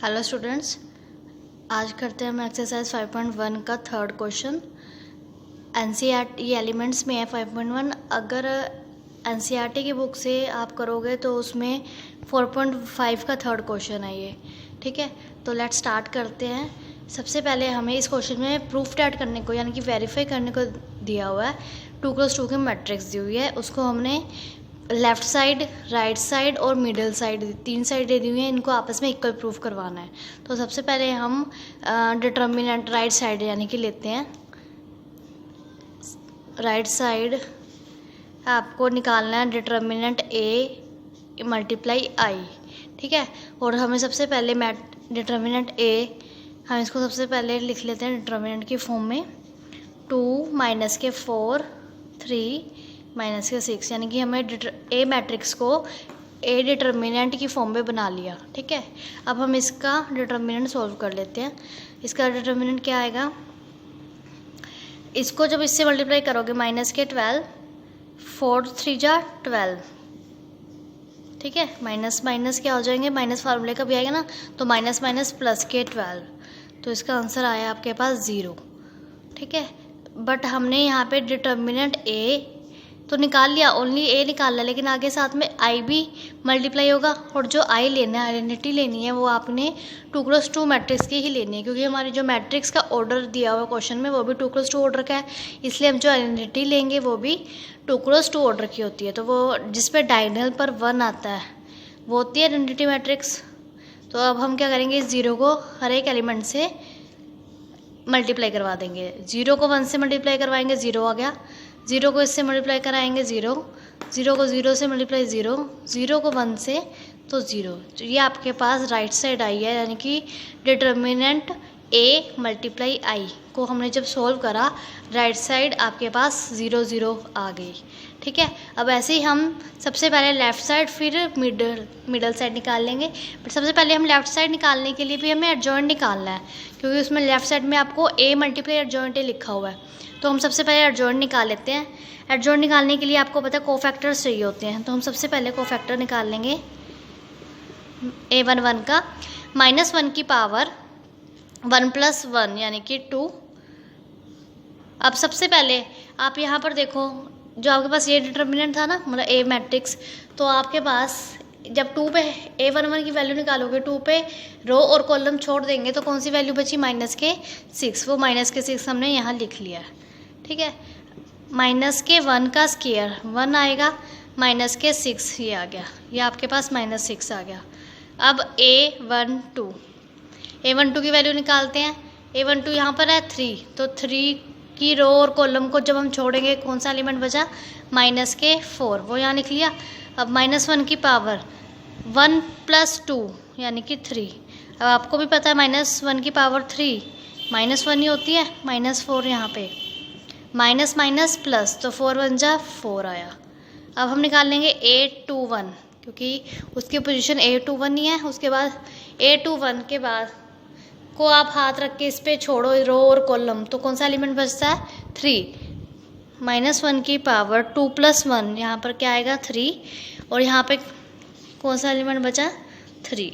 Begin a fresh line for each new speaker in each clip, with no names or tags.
Hello students, आज करते हैं हम एक्सरसाइज 5.1 का थर्ड क्वेश्चन। एनसीईआरटी एलिमेंट्स में है 5.1। अगर एनसीईआरटी की बुक से आप करोगे तो उसमें 4.5 का थर्ड क्वेश्चन है ये। ठीक है, तो लेट्स स्टार्ट करते हैं। सबसे पहले हमें इस क्वेश्चन में प्रूफ डैट करने को यानी कि वेरीफाई करने को दिया हुआ है। 2+2 की मैट्रिक्स दी हुई है, उसको हमने लेफ़्ट साइड, राइट साइड और मिडल साइड, 3 साइड दे दी हुई हैं। इनको आपस में इक्वल प्रूफ करवाना है। तो सबसे पहले हम डिटर्मिनेंट राइट साइड यानी कि लेते हैं। राइट साइड आपको निकालना है डिटर्मिनेंट ए मल्टीप्लाई आई। ठीक है, और हमें सबसे पहले डिटर्मिनेंट ए, हम इसको सबसे पहले लिख लेते हैं डिटर्मिनेंट की फॉर्म में। 2 माइनस के 4 3 माइनस के 6, यानी कि हमें ए मैट्रिक्स को ए डिटर्मिनेंट की फॉर्म में बना लिया। ठीक है, अब हम इसका डिटर्मिनेंट सॉल्व कर लेते हैं। इसका डिटर्मिनेंट क्या आएगा, इसको जब इससे मल्टीप्लाई करोगे माइनस के 12, 4 3 जा 12। ठीक है, माइनस माइनस क्या हो जाएंगे, माइनस फार्मूले का भी आएगा ना, तो माइनस माइनस प्लस के 12, तो इसका आंसर आया आपके पास 0। ठीक है, बट हमने यहाँ पे डिटर्मिनेंट ए तो निकाल लिया, ओनली ए निकालना, लेकिन आगे साथ में आई भी मल्टीप्लाई होगा, और जो आई लेना है, आइडेंटिटी लेनी है, वो आपने 2+2 मैट्रिक्स की ही लेनी है, क्योंकि हमारी जो मैट्रिक्स का ऑर्डर दिया हुआ क्वेश्चन में वो भी 2+2 ऑर्डर का है। इसलिए हम जो आइडेंटिटी लेंगे वो भी 2+2 ऑर्डर की होती है। तो वो जिस पे डायगोनल पर 1 आता है वो होती है आइडेंटिटी मैट्रिक्स। तो अब हम क्या करेंगे, इस 0 को हर एक एलिमेंट से मल्टीप्लाई करवा देंगे। 0 को 1 से मल्टीप्लाई करवाएंगे, 0 आ गया। 0 को इससे मल्टीप्लाई कराएंगे 0, 0 को 0 से मल्टीप्लाई 0, 0 को 1 से तो 0। तो ये आपके पास राइट साइड आई है, यानी कि डिटर्मिनेंट ए मल्टीप्लाई आई को हमने जब सॉल्व करा, राइट साइड आपके पास 0 0 आ गई। ठीक है, अब ऐसे ही हम सबसे पहले लेफ़्ट साइड फिर मिडल साइड निकाल लेंगे। बट सबसे पहले हम लेफ़्ट साइड निकालने के लिए भी हमें एडजॉइंट निकालना है, क्योंकि उसमें लेफ़्ट साइड में आपको ए मल्टीप्लाई एडजॉइंट ए लिखा हुआ है। तो हम सबसे पहले एडजॉइंट निकाल लेते हैं। एडजॉइंट निकालने के लिए आपको पता है कोफैक्टर्स चाहिए होते हैं, तो हम सबसे पहले कोफैक्टर निकाल लेंगे a11 का। -1 की पावर 1 + 1 यानी कि 2। अब सबसे पहले आप यहाँ पर देखो, जो आपके पास ये डिटर्मिनेंट था ना, मतलब ए मैट्रिक्स, तो आपके पास जब 2 पे a11 की वैल्यू निकालोगे, 2 पे रो और कॉलम छोड़ देंगे तो कौन सी वैल्यू बची, -6। वो -6 हमने यहाँ लिख लिया। ठीक है, -1 का स्क्वायर 1 आएगा, -6 ये आ गया, ये आपके पास -6 आ गया। अब a12 की वैल्यू निकालते हैं। a12 यहाँ पर है 3, तो 3 की रो और कॉलम को जब हम छोड़ेंगे कौन सा एलिमेंट बचा, -4, वो यहाँ लिख लिया। अब -1 की पावर 1 + 2 यानी कि 3। अब आपको भी पता है -1 की पावर 3 -1 ही होती है, -4 यहाँ पे, माइनस माइनस प्लस, तो 4 1 जा 4 आया। अब हम निकाल लेंगे a21, क्योंकि उसकी पोजीशन a21 ही है। उसके बाद a21 के बाद को आप हाथ रख के इस पर छोड़ो रो और कॉलम, तो कौन सा एलिमेंट बचता है, 3। -1 की पावर 2 + 1, यहाँ पर क्या आएगा 3, और यहाँ पे कौन सा एलिमेंट बचा, 3।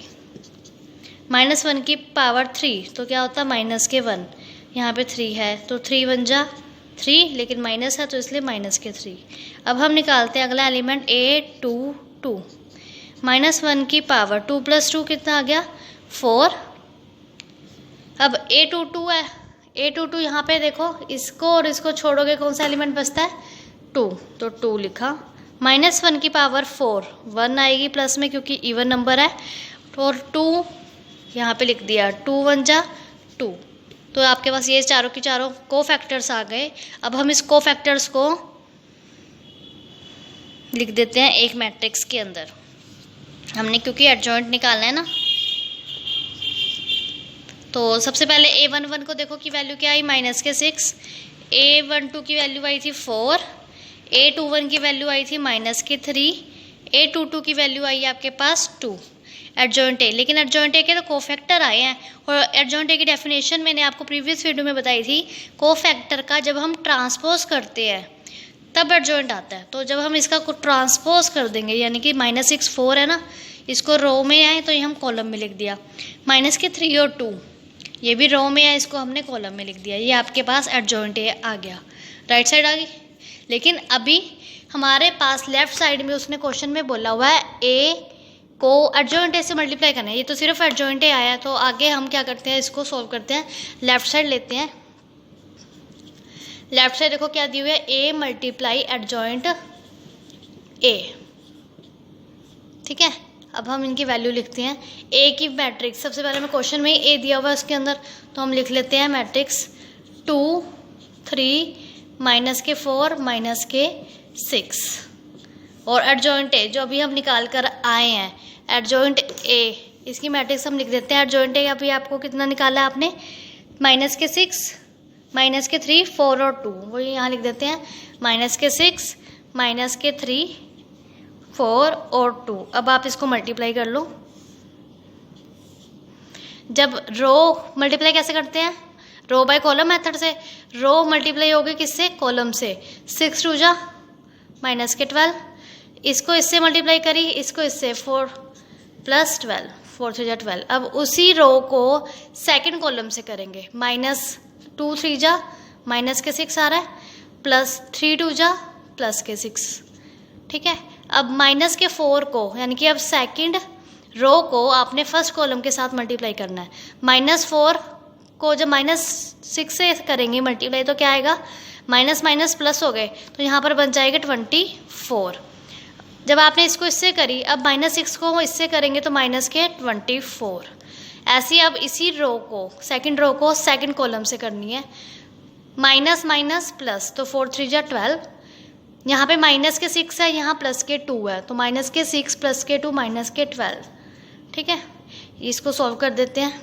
-1 की पावर 3 तो क्या होता है -1, यहाँ पे 3 है, तो 3 1 जा 3, लेकिन माइनस है तो इसलिए -3। अब हम निकालते हैं अगला एलिमेंट a22। -1 की पावर 2 + 2 कितना आ गया, 4। अब a22 है, a22 यहाँ पे देखो, इसको और इसको छोड़ोगे कौन सा एलिमेंट बचता है, 2, तो 2 लिखा। -1 की पावर 4 1 आएगी प्लस में, क्योंकि इवन नंबर है, और 2 यहाँ पे लिख दिया, 2 1 जा 2। तो आपके पास ये चारों की चारों कोफैक्टर्स आ गए। अब हम इस कोफैक्टर्स को लिख देते हैं एक मैट्रिक्स के अंदर। हमने क्योंकि एडजॉइंट निकालना है ना, तो सबसे पहले a11 को देखो कि वैल्यू क्या आई, -6। a12 की वैल्यू आई थी 4, a21 की वैल्यू आई थी -3, a22 की वैल्यू आई आपके पास 2। एडजॉइंट ए, लेकिन एडजॉइंट ए के तो कोफैक्टर आए हैं, और एडजॉइंट ए की डेफिनेशन मैंने आपको प्रीवियस वीडियो में बताई थी। कोफैक्टर का जब हम ट्रांसपोज करते हैं तब एडजॉइंट आता है। तो जब हम इसका ट्रांसपोज कर देंगे, यानी कि -6 4 है ना, इसको रो में है तो ये हम कॉलम में लिख दिया। -3 और 2 ये भी रो में है, इसको हमने कॉलम में लिख दिया। ये आपके पास एडजॉइंट ए आ गया, राइट साइड आ गई। लेकिन अभी हमारे पास लेफ्ट साइड में उसने क्वेश्चन में बोला हुआ है ए को एडजॉइंट ए से मल्टीप्लाई करना है। ये तो सिर्फ एडजॉइंट ए आया है, तो आगे हम क्या करते हैं, इसको सॉल्व करते हैं। लेफ्ट साइड लेते हैं। लेफ्ट साइड देखो क्या दी हुई है, ए मल्टीप्लाई एडजॉइंट ए, ठीक है। अब हम इनकी वैल्यू लिखते हैं। ए की मैट्रिक्स सबसे पहले मैं क्वेश्चन में ही ए दिया हुआ है उसके अंदर, तो हम लिख लेते हैं मैट्रिक्स 2 3 -4 -6। और एडजॉइंट ए जो अभी हम निकाल कर आए हैं, एडजॉइंट ए इसकी मैट्रिक्स हम लिख देते हैं। एडजॉइंट ए अभी आपको कितना निकाला है आपने, -6 -3 4 और 2, वही यहाँ लिख देते हैं। -6 -3 4 और 2। अब आप इसको मल्टीप्लाई कर लो। जब रो मल्टीप्लाई कैसे करते हैं, रो बाय कॉलम मेथड से। रो मल्टीप्लाई होगी किससे, कॉलम से। 6 2 जा -12, इसको इससे मल्टीप्लाई करी, इसको इससे 4 + 12 4 3 जा 12। अब उसी रो को सेकंड कॉलम से करेंगे। -2 3 जा -6 आ रहा है, +3 2 जा +6, ठीक है। अब -4 को, यानी कि अब सेकंड रो को आपने फर्स्ट कॉलम के साथ मल्टीप्लाई करना है। -4 को जब -6 से करेंगे मल्टीप्लाई तो क्या आएगा, माइनस माइनस प्लस हो गए, तो यहाँ पर बन जाएगा 24। जब आपने इसको इससे करी, अब -6 को इससे करेंगे तो -24। ऐसे अब इसी रो को, सेकंड रो को सेकंड कॉलम से करनी है। माइनस माइनस प्लस, तो 4 3 जा 12। यहाँ पे -6 है, यहाँ +2 है, तो -6 +2 -12, ठीक है। इसको सॉल्व कर देते हैं।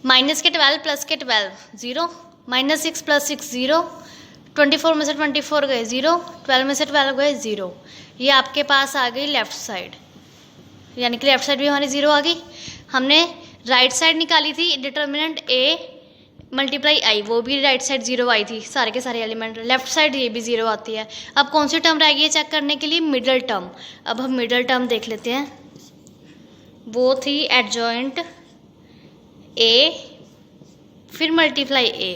-12 +12 0, -6 + 6 0, 24 में से 24 गए 0, 12 में से 12 गए 0। ये आपके पास आ गई लेफ्ट साइड, यानी कि लेफ्ट साइड भी हमारी 0 आ गई। हमने राइट साइड निकाली थी, डिटर्मिनेंट A मल्टीप्लाई I, वो भी राइट साइड 0 आई थी, सारे के सारे एलिमेंट। लेफ्ट साइड ये भी 0 आती है। अब कौन सी टर्म रहेगी चेक करने के लिए, मिडल टर्म। अब हम मिडल टर्म देख लेते हैं। वो थी एडजॉइंट A फिर मल्टीप्लाई A,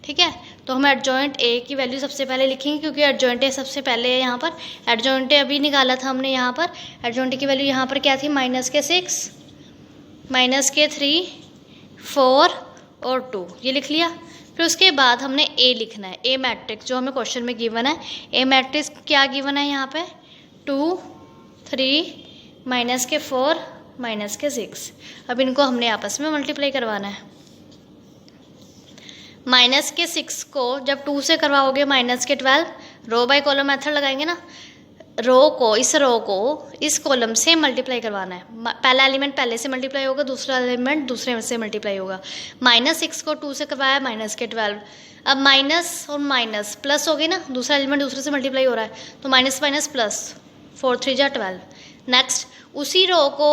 ठीक है। तो हम एडजॉइंट A की वैल्यू सबसे पहले लिखेंगे, क्योंकि एडजॉइंट A सबसे पहले है यहाँ पर। एडजॉइंट A अभी निकाला था हमने यहाँ पर। एडजॉइंट A की वैल्यू यहाँ पर क्या थी, -6 -3 4 और 2, ये लिख लिया। फिर उसके बाद हमने A लिखना है, A मैट्रिक्स जो हमें क्वेश्चन में गिवन है। A मैट्रिक्स क्या गिवन है यहाँ पे, 2 3 -4 -6। अब इनको हमने आपस में मल्टीप्लाई करवाना है। -6 को जब 2 से करवाओगे, -12, रो बाय कॉलम मेथड लगाएंगे ना। रो को इस कॉलम से मल्टीप्लाई करवाना है। पहला एलिमेंट पहले से मल्टीप्लाई होगा, दूसरा एलिमेंट दूसरे से मल्टीप्लाई होगा। -6 को 2 से करवाया, -12। अब माइनस और माइनस प्लस हो गई ना, दूसरा एलिमेंट दूसरे से मल्टीप्लाई हो रहा है, तो माइनस माइनस प्लस, 4 3 जा 12। नेक्स्ट उसी रो को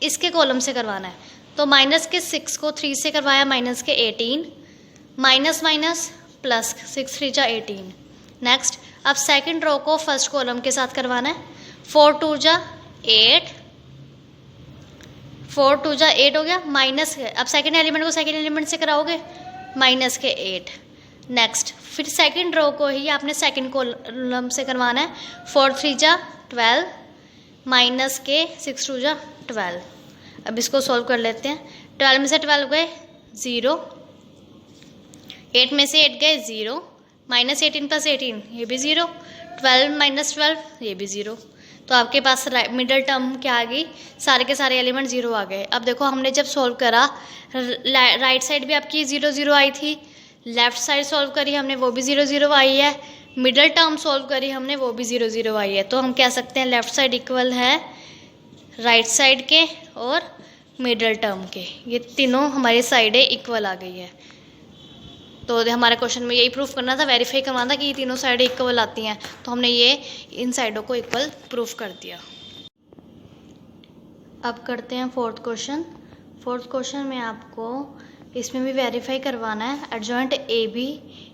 इसके कॉलम से करवाना है, तो -6 को 3 से करवाया, -18, माइनस माइनस प्लस, 6 3 जा 18। नेक्स्ट अब सेकंड रो को फर्स्ट कॉलम के साथ करवाना है, 4 2 जा 8, 4 2 जा 8 हो गया, माइनस। अब सेकंड एलिमेंट को सेकंड एलिमेंट से कराओगे, -8। नेक्स्ट फिर सेकंड रो को ही आपने सेकंड कॉलम से करवाना है, 4 3 जा 12, -6 2 जा 12। अब इसको सॉल्व कर लेते हैं। 12 में से 12 गए 0, 8 में से 8 गए 0, -18 + 18 ये भी 0, 12 - 12 ये भी 0। तो आपके पास मिडल टर्म क्या आ गई, सारे के सारे एलिमेंट 0 आ गए। अब देखो हमने जब सॉल्व करा, राइट साइड भी आपकी 0 0 आई थी, लेफ्ट साइड सॉल्व करी हमने, वो भी 0 0 आई है, मिडल टर्म सॉल्व करी हमने, वो भी 0 0 आई है। तो हम कह सकते हैं लेफ्ट साइड इक्वल है राइट साइड के और मिडल टर्म के। ये तीनों हमारी साइडें इक्वल आ गई है। तो हमारे क्वेश्चन में यही प्रूफ करना था, वेरीफाई करवाना था कि ये तीनों साइडें इक्वल आती हैं, तो हमने ये इन साइडों को इक्वल प्रूफ कर दिया। अब करते हैं फोर्थ क्वेश्चन। फोर्थ क्वेश्चन में आपको इसमें भी वेरीफाई करवाना है, adjoint A B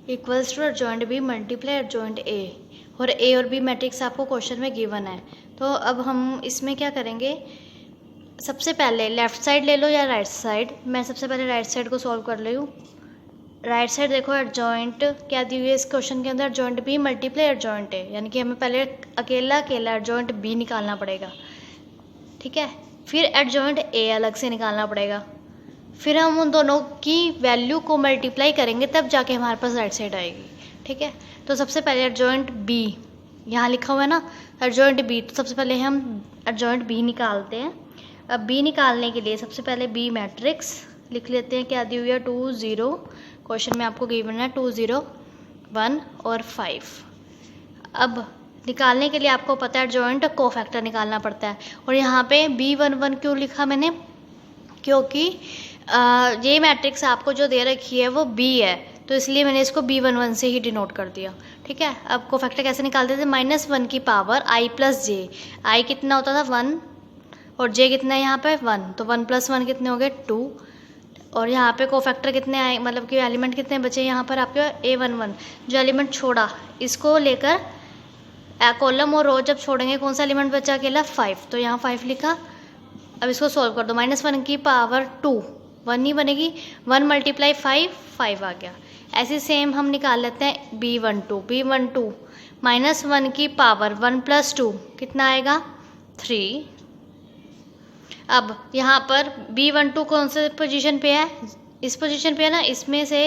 equals to adjoint B multiply adjoint A, और ए और बी मैट्रिक्स आपको क्वेश्चन में गिवन है। तो अब हम इसमें क्या करेंगे, सबसे पहले लेफ़्ट साइड ले लो या राइट साइड। मैं सबसे पहले राइट साइड को सॉल्व कर रही हूँ। राइट साइड देखो, एडजॉइंट क्या दी हुई है इस क्वेश्चन के अंदर, adjoint B multiply adjoint A, यानी कि हमें पहले अकेला अकेला एडजॉइंट बी निकालना पड़ेगा, ठीक है। फिर एडजॉइंट ए अलग से निकालना पड़ेगा, फिर हम उन दोनों की वैल्यू को मल्टीप्लाई करेंगे, तब जाके हमारे पास राइट साइड आएगी, ठीक है। तो सबसे पहले एडजॉइंट बी, यहाँ लिखा हुआ है ना एडजॉइंट बी, तो सबसे पहले हम एडजॉइंट बी निकालते हैं। अब बी निकालने के लिए सबसे पहले बी मैट्रिक्स लिख लेते हैं। क्या दी हुई है, 2 0, क्वेश्चन में आपको गिवन है 2 0 1 और 5। अब निकालने के लिए आपको पता है एडजॉइंट कोफैक्टर निकालना पड़ता है, और यहाँ पे B11 क्यों लिखा मैंने, क्योंकि ये मैट्रिक्स आपको जो दे रखी है वो B है, तो इसलिए मैंने इसको B11 से ही डिनोट कर दिया, ठीक है। अब कोफैक्टर कैसे निकालते थे, -1 की power i plus J, i कितना होता था 1 और j कितना है यहाँ पे 1, तो 1 + 1 कितने हो गए 2, और यहाँ पे कोफैक्टर कितने आए, मतलब कि एलिमेंट कितने बचे यहाँ पर आपके A11, जो एलिमेंट छोड़ा इसको लेकर कॉलम और रो जब छोड़ेंगे कौन सा एलिमेंट बचा अकेला 5, तो यहाँ 5 लिखा। अब इसको सॉल्व कर दो, -1 की पावर 2 1 ही बनेगी, 1 × 5 5 आ गया। ऐसे सेम हम निकाल लेते हैं B12 -1 की पावर 1 + 2 कितना आएगा 3। अब यहाँ पर B12 कौन से पोजीशन पे है, इस पोजीशन पे है ना, इसमें से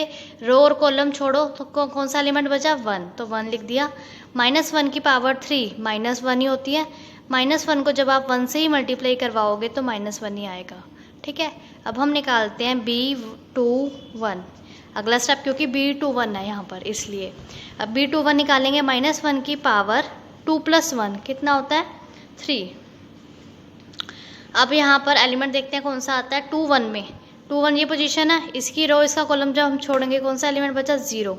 रो और कॉलम छोड़ो तो कौन सा एलिमेंट बचा 1, तो 1 लिख दिया। -1 की पावर 3 -1 ही होती है, -1 को जब आप 1 से ही मल्टीप्लाई करवाओगे तो -1 ही आएगा, ठीक है। अब हम निकालते हैं B21, अगला स्टेप, क्योंकि B21 है यहाँ पर इसलिए। अब B21 निकालेंगे, -1 की पावर 2 + 1 कितना होता है 3। अब यहाँ पर एलिमेंट देखते हैं कौन सा आता है 2 1 में, 2 1 ये पोजीशन है, इसकी रो इसका कॉलम जब हम छोड़ेंगे कौन सा एलिमेंट बचा 0,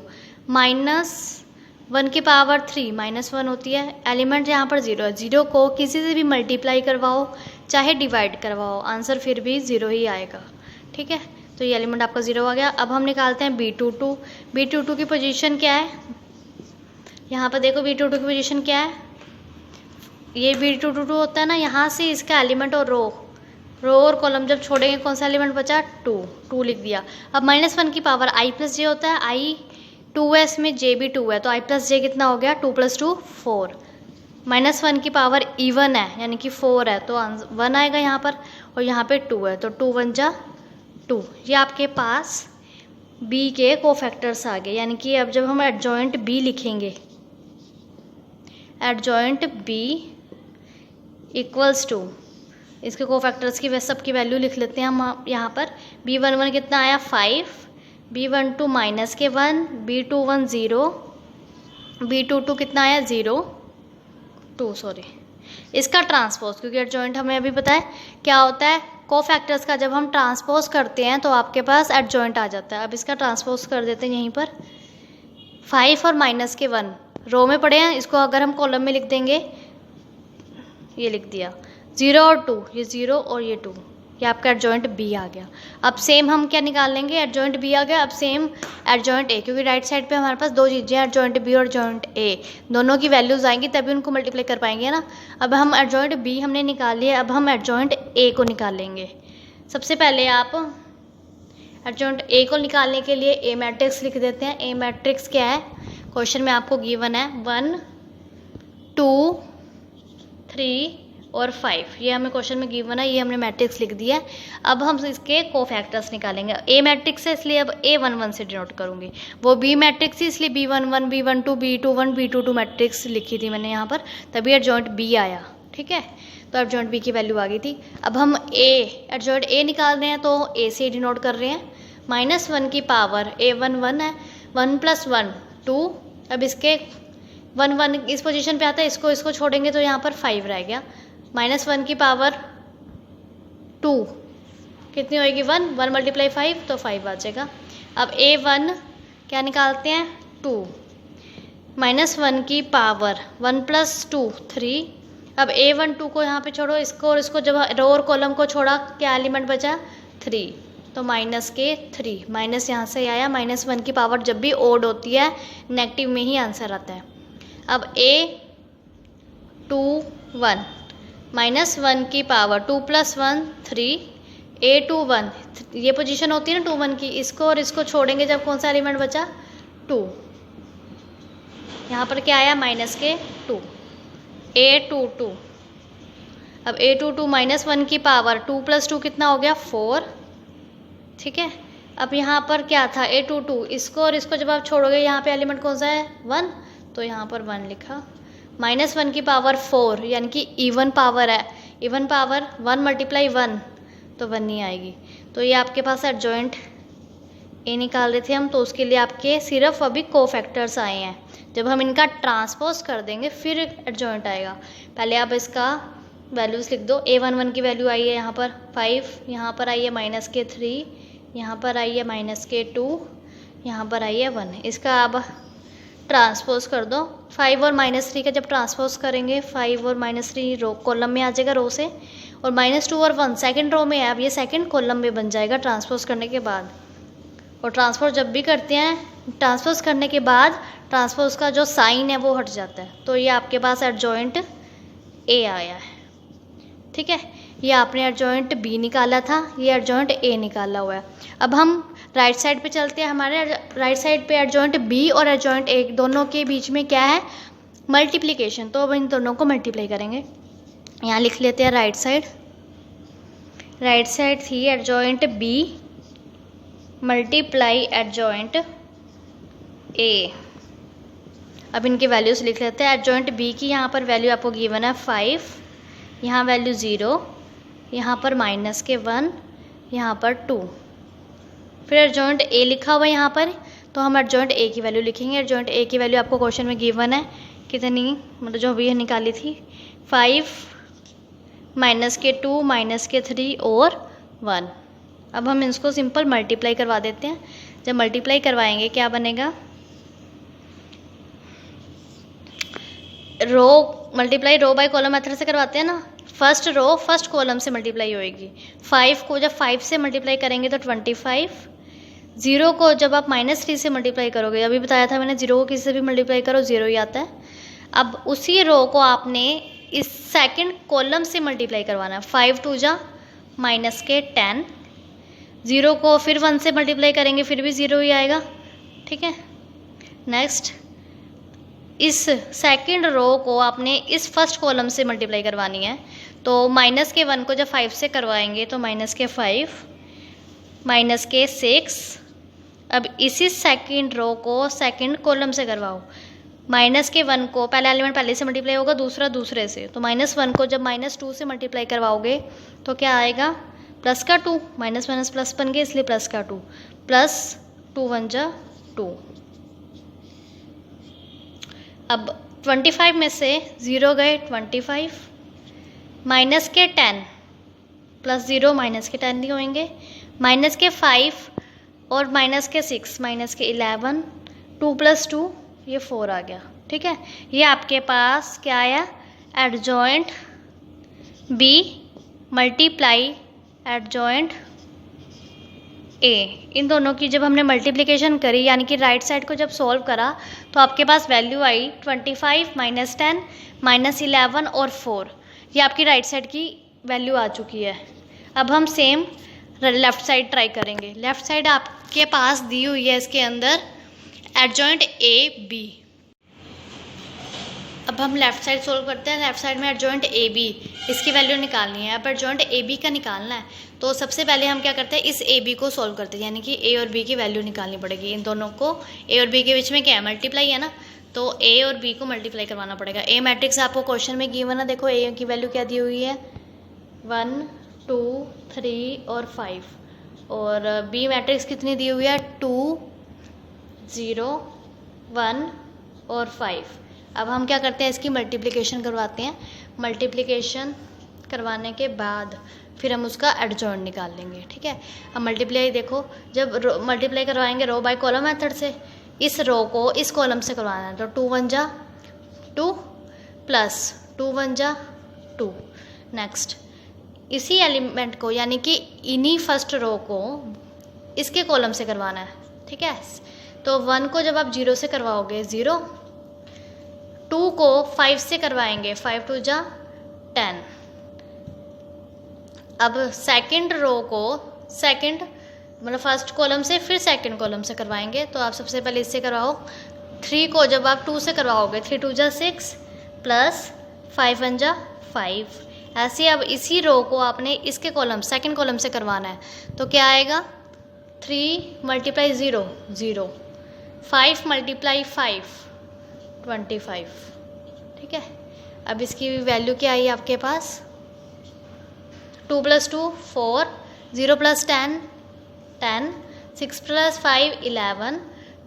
-1 की पावर 3 -1 होती है, एलिमेंट यहाँ पर 0 है, 0 को किसी से भी मल्टीप्लाई करवाओ चाहे डिवाइड करवाओ आंसर फिर भी 0 ही आएगा, ठीक है। तो ये एलिमेंट आपका 0 आ गया। अब हम निकालते हैं B22 की पोजीशन क्या है, यहाँ पर देखो B22 की पोजीशन क्या है, ये B22 होता है ना, यहाँ से इसका एलिमेंट और रो और कॉलम जब छोड़ेंगे कौन सा एलिमेंट बचा 2 लिख दिया। अब -1 की पावर i + j होता है, i 2 है इसमें, j भी 2 है, तो i + j कितना हो गया 2 + 2 4। -1 की पावर इवन है यानी कि 4 है, तो 1 आएगा यहाँ पर, और यहाँ पे 2 है, तो 2 × 1 = 2। ये आपके पास b के कोफैक्टर्स आ गए, यानी कि अब जब हम एडजॉइंट b लिखेंगे, एडजॉइंट b इक्वल्स टू, इसके कोफैक्टर्स की सबकी वैल्यू लिख लेते हैं हम यहाँ पर। B11 कितना आया 5, B12 -1, B21 0, B22 कितना आया 0 2 सॉरी, इसका ट्रांसपोज, क्योंकि एडजॉइंट हमें अभी पता है क्या होता है, कोफैक्टर्स का जब हम ट्रांसपोज करते हैं तो आपके पास एडजॉइंट आ जाता है। अब इसका ट्रांसपोज कर देते हैं यहीं पर, 5 और -1 रो में पड़े हैं, इसको अगर हम कॉलम में लिख देंगे, ये लिख दिया 0 और 2, ये 0 और ये 2, ये आपका एडजॉइंट B आ गया। अब सेम हम क्या निकाल लेंगे, एडजॉइंट B आ गया, अब सेम एडजॉइंट A, क्योंकि राइट साइड पे हमारे पास दो चीज़ें हैं, एडजॉइंट B और एडजॉइंट A, दोनों की वैल्यूज़ आएंगी तभी उनको मल्टीप्लाई कर पाएंगे ना। अब हम एडजॉइंट B हमने निकाल लिया, अब हम एडजॉइंट A को निकाल लेंगे। सबसे पहले आप एडजॉइंट A को निकालने के लिए A मैट्रिक्स लिख देते हैं। A मैट्रिक्स क्या है, क्वेश्चन में आपको गिवन है 1 2 3 और 5, ये हमें क्वेश्चन में गिवन है, ये हमने मैट्रिक्स लिख दिया है। अब हम इसके कोफैक्टर्स निकालेंगे। A मैट्रिक्स है इसलिए अब A11 से डिनोट करूँगी, वो B मैट्रिक्स थी इसलिए B11 B12 B21 B22 matrix लिखी थी मैंने यहाँ पर, तभी एडजॉइंट B आया, ठीक है। तो एडजॉइंट B की वैल्यू आ गई थी। अब हम एडजॉइंट A निकाल रहे हैं, तो A से डिनोट कर रहे हैं। -1 की पावर A1 1 है, 1 + 1 2, अब इसके 1 1 इस पोजीशन पे आता है, इसको छोड़ेंगे तो यहाँ पर 5 रह गया। -1 की पावर 2 कितनी होएगी 1 × 5 तो 5 आ जाएगा। अब A1 क्या निकालते हैं 2, -1 की पावर 1 + 2 3, अब A1 2 को यहाँ पे छोड़ो, इसको और इसको जब रो और कॉलम को छोड़ा क्या एलिमेंट बचा 3, तो -3, माइनस यहाँ से आया, -1 की पावर जब भी ओड होती है नेगेटिव में ही आंसर आता है। अब A21 -1 की पावर 2 + 1 3, A21 ये पोजीशन होती है ना 2 1 की, इसको और इसको छोड़ेंगे जब कौन सा एलिमेंट बचा 2, यहाँ पर क्या आया -2, A22। अब A22 -1 की पावर 2 + 2 कितना हो गया 4, ठीक है। अब यहाँ पर क्या था A22, इसको और इसको जब आप छोड़ोगे यहाँ पे एलिमेंट कौन सा है 1, तो यहाँ पर 1 लिखा। -1 की पावर 4 यानी कि इवन पावर है, इवन पावर 1 × 1 तो 1 नहीं आएगी। तो ये आपके पास एडजॉइंट ए निकाल रहे थे हम, तो उसके लिए आपके सिर्फ अभी कोफैक्टर्स आए हैं। जब हम इनका ट्रांसपोज कर देंगे फिर एडजॉइंट आएगा। पहले आप इसका वैल्यूज़ लिख दो। A11 की वैल्यू आई है यहाँ पर 5, यहाँ पर आई है -3, यहाँ पर आई है -2, यहाँ पर आई है 1। इसका अब ट्रांसपोज कर दो। 5 और -3 का जब ट्रांसपोज करेंगे 5 और -3 रो कॉलम में आ जाएगा रो से, और -2 और 1 सेकंड रो में है। अब ये सेकंड कॉलम में बन जाएगा ट्रांसपोज करने के बाद। और ट्रांसपोज जब भी करते हैं ट्रांसपोज करने के बाद ट्रांसपोज का जो साइन है वो हट जाता है। तो ये आपके पास एडजॉइंट ए आया है, ठीक है। ये आपने एडजॉइंट बी निकाला था, ये एडजॉइंट ए निकाला हुआ है। अब हम राइट साइड पे चलते हैं। हमारे राइट साइड पे एडजॉइंट बी और एडजॉइंट ए दोनों के बीच में क्या है मल्टीप्लिकेशन, तो अब इन दोनों को मल्टीप्लाई करेंगे। यहाँ लिख लेते हैं राइट साइड। राइट साइड थी adjoint B multiply adjoint A. अब इनकी वैल्यूज़ लिख लेते हैं। एडजॉइंट बी की यहाँ पर वैल्यू आपको गिवन है 5, यहाँ वैल्यू 0, यहाँ पर -1, यहाँ पर 2। फिर एडजॉइंट ए लिखा हुआ है यहाँ पर, तो हम एडजॉइंट ए की वैल्यू लिखेंगे। एडजॉइंट ए की वैल्यू आपको क्वेश्चन में गिवन है कितनी, मतलब जो अभी निकाली थी 5, -2, -3 और 1। अब हम इसको सिंपल मल्टीप्लाई करवा देते हैं। जब मल्टीप्लाई करवाएंगे क्या बनेगा, row multiply row by column method से करवाते हैं ना, फर्स्ट रो फर्स्ट कॉलम से मल्टीप्लाई होएगी। 5 को जब 5 से मल्टीप्लाई करेंगे तो 25, 0 को जब आप -3 से मल्टीप्लाई करोगे, अभी बताया था मैंने 0 को किसी से भी मल्टीप्लाई करो 0 ही आता है। अब उसी रो को आपने इस सेकंड कॉलम से मल्टीप्लाई करवाना है। 5 2 जा -10, 0 को फिर 1 से मल्टीप्लाई करेंगे फिर भी 0 ही आएगा, ठीक है। नेक्स्ट इस सेकंड रो को आपने इस फर्स्ट कॉलम से मल्टीप्लाई करवानी है, तो -1 को जब 5 से करवाएंगे तो -5, -6। अब इसी सेकंड रो को सेकंड कॉलम से करवाओ। -1 को पहला एलिमेंट पहले से मल्टीप्लाई होगा, दूसरा दूसरे से, तो -1 को जब -2 से मल्टीप्लाई करवाओगे तो क्या आएगा प्लस का 2, माइनस प्लस बन गए इसलिए प्लस का 2, +2 1 जा 2। अब 25 में से 0 गए 25, -10 + 0 -10 नहीं होंगे, -5 और -6 -11, 2 + 2 ये 4 आ गया, ठीक है। ये आपके पास क्या आया adjoint B multiply adjoint A. इन दोनों की जब हमने मल्टीप्लिकेशन करी यानी कि राइट साइड को जब सॉल्व करा तो आपके पास वैल्यू आई 25, -10, -11 और 4। ये आपकी राइट साइड की वैल्यू आ चुकी है। अब हम सेम लेफ़्ट साइड ट्राई करेंगे। लेफ़्ट साइड आपके पास दी हुई है इसके अंदर एडजॉइंट ए बी। अब हम लेफ़्ट साइड सोल्व करते हैं। लेफ़्ट साइड में एडजॉइंट ए बी, इसकी वैल्यू निकालनी है। अब एडजॉइंट ए बी का निकालना है तो सबसे पहले हम क्या करते हैं इस ए बी को सोल्व करते हैं, यानी कि ए और बी की वैल्यू निकालनी पड़ेगी। इन दोनों को ए और बी के बीच में क्या है मल्टीप्लाई है ना, तो ए और बी को मल्टीप्लाई करवाना पड़ेगा। ए मैट्रिक्स आपको क्वेश्चन में गिवन है, देखो ए की वैल्यू क्या दी हुई है 1 2 3 और 5, और बी मैट्रिक्स कितनी दी हुई है 2 0 1 और 5। अब हम क्या करते हैं इसकी मल्टीप्लिकेशन करवाते हैं। मल्टीप्लिकेशन करवाने के बाद फिर हम उसका एडजॉइंट निकाल लेंगे, ठीक है। अब मल्टीप्लाई देखो, जब मल्टीप्लाई करवाएंगे रो बाय कॉलम मेथड से, इस रो को इस कॉलम से करवाना है, तो 2 1 जा 2 + 2 1 जा 2। नेक्स्ट इसी एलिमेंट को यानी कि इन्हीं फर्स्ट रो को इसके कॉलम से करवाना है, ठीक है। तो 1 को जब आप 0 से करवाओगे 0, 2 को 5 से करवाएंगे 5 2 जा 10। अब सेकंड रो को मतलब फर्स्ट कॉलम से फिर सेकंड कॉलम से करवाएंगे। तो आप सबसे पहले इससे करवाओ। 3 को जब आप 2 से करवाओगे 3 2 जा 6 प्लस 5 1 जा 5। ऐसे अब इसी रो को आपने इसके कॉलम सेकंड कॉलम से करवाना है। तो क्या आएगा 3 × 0 0, 5 × 5 25, ठीक है। अब इसकी वैल्यू क्या आई आपके पास 2 + 2 4, 0 + 10 10, 6 + 5 11,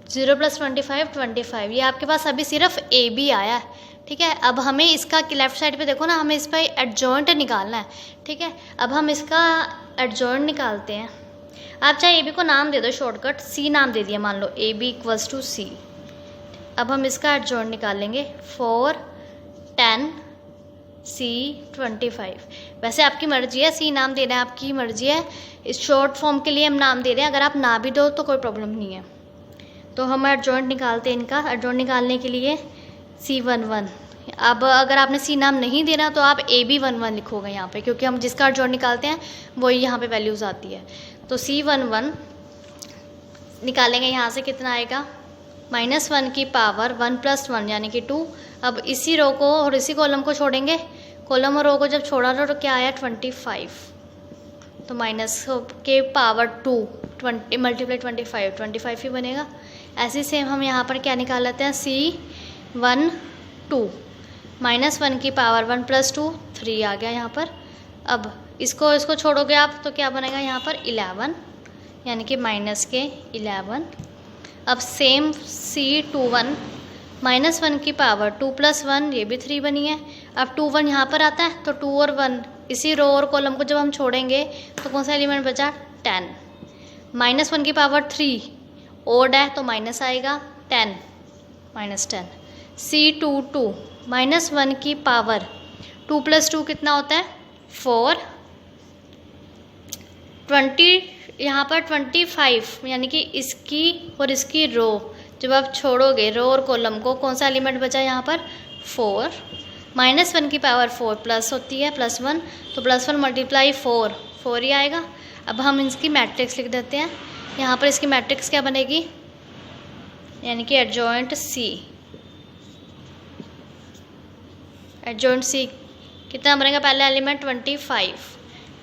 0 + 25 25। ये आपके पास अभी सिर्फ ए बी आया है, ठीक है। अब हमें इसका लेफ़्ट साइड पे देखो ना, हमें इस पर एडजॉइंट निकालना है, ठीक है। अब हम इसका एडजॉइंट निकालते हैं। आप चाहे ए बी को नाम दे दो, शॉर्टकट सी नाम दे दिया, मान लो ए बी = सी। अब हम इसका एडजॉइंट निकालेंगे 4 10 सी 25। वैसे आपकी मर्जी है, सी नाम देना है आपकी मर्जी है। इस शॉर्ट फॉर्म के लिए हम नाम दे रहे हैं, अगर आप ना भी दो तो कोई प्रॉब्लम नहीं है। तो हम एडजॉइंट निकालते हैं। इनका एडजॉइंट निकालने के लिए C11। अब अगर आपने सी नाम नहीं देना तो आप AB11 लिखोगे यहाँ पे, क्योंकि हम जिसका एडजॉइंट निकालते हैं वही यहाँ पे वैल्यूज़ आती है। तो C11 निकालेंगे, यहाँ से कितना आएगा -1 की पावर 1 + 1 यानी कि 2। अब इसी रो को और इसी कॉलम को छोड़ेंगे, कॉलम और रो को जब छोड़ा तो क्या आया 25। तो माइनस के पावर 2 20 × 25 ही बनेगा। ऐसे सेम हम यहाँ पर क्या निकाल लेते हैं C12 -1 की पावर 1 + 2 3 आ गया यहाँ पर। अब इसको छोड़ोगे आप तो क्या बनेगा यहाँ पर 11 यानी कि -11। अब सेम C21 -1 की पावर 2 + 1, ये भी 3 बनी है। अब 2 1 यहाँ पर आता है तो 2 और 1 इसी रो और कॉलम को जब हम छोड़ेंगे तो कौन सा एलिमेंट बचा 10। -1 की पावर 3 ओड है तो माइनस आएगा 10 -10। C22 -1 की पावर 2 + 2 कितना होता है 4, 20 यहाँ पर 25 यानी कि इसकी और इसकी रो जब आप छोड़ोगे रो और कॉलम को, कौन सा एलिमेंट बचा यहाँ पर 4। -1 की पावर 4 प्लस होती है +1, तो +1 × 4 4 ही आएगा। अब हम इसकी मैट्रिक्स लिख देते हैं। यहाँ पर इसकी मैट्रिक्स क्या बनेगी यानी कि एडजॉइंट सी कितना बनेगा, पहला एलिमेंट 25,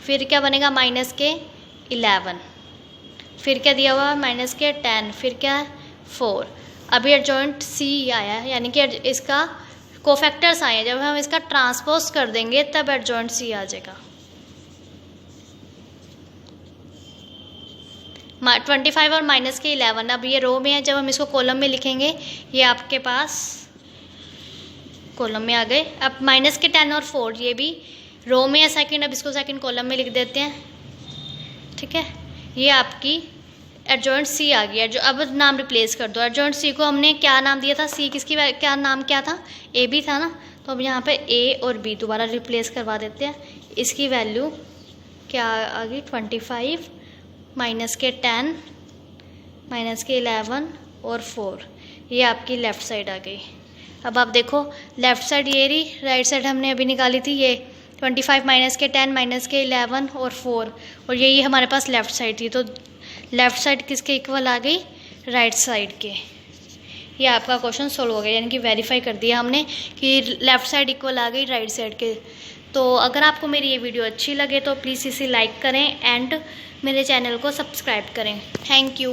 फिर क्या बनेगा -11, फिर क्या दिया हुआ -10, फिर क्या है 4। अभी एडजॉइंट सी आया है यानी कि इसका कोफैक्टर्स आए हैं। जब हम इसका ट्रांसपोज कर देंगे तब एडजॉइंट सी आ जाएगा। 25 और -11 अब ये रो में है, जब हम इसको कॉलम में लिखेंगे ये आपके पास कॉलम में आ गए। अब -10 और 4 ये भी रो में है सेकंड, अब इसको सेकंड कॉलम में लिख देते हैं, ठीक है। ये आपकी एडजॉइंट सी आ गया। जो अब नाम रिप्लेस कर दो, एडजॉइंट सी को हमने क्या नाम दिया था, सी किसकी क्या नाम क्या था ए बी था ना, तो अब यहाँ पे ए और बी दोबारा रिप्लेस करवा देते हैं। इसकी वैल्यू क्या आ गई 25 -10 -11 और 4, ये आपकी लेफ़्ट साइड आ गई। अब आप देखो लेफ़्ट साइड ये रही, राइट साइड हमने अभी निकाली थी ये 25 -10 -11 और 4, और यही हमारे पास लेफ़्ट साइड थी। तो लेफ़्ट साइड किसके इक्वल आ गई राइट साइड के। ये आपका क्वेश्चन सोल्व हो गया, यानी कि वेरीफाई कर दिया हमने कि लेफ़्ट साइड इक्वल आ गई राइट साइड के। तो अगर आपको मेरी ये वीडियो अच्छी लगे तो प्लीज़ इसे लाइक करें एंड मेरे चैनल को सब्सक्राइब करें। Thank you.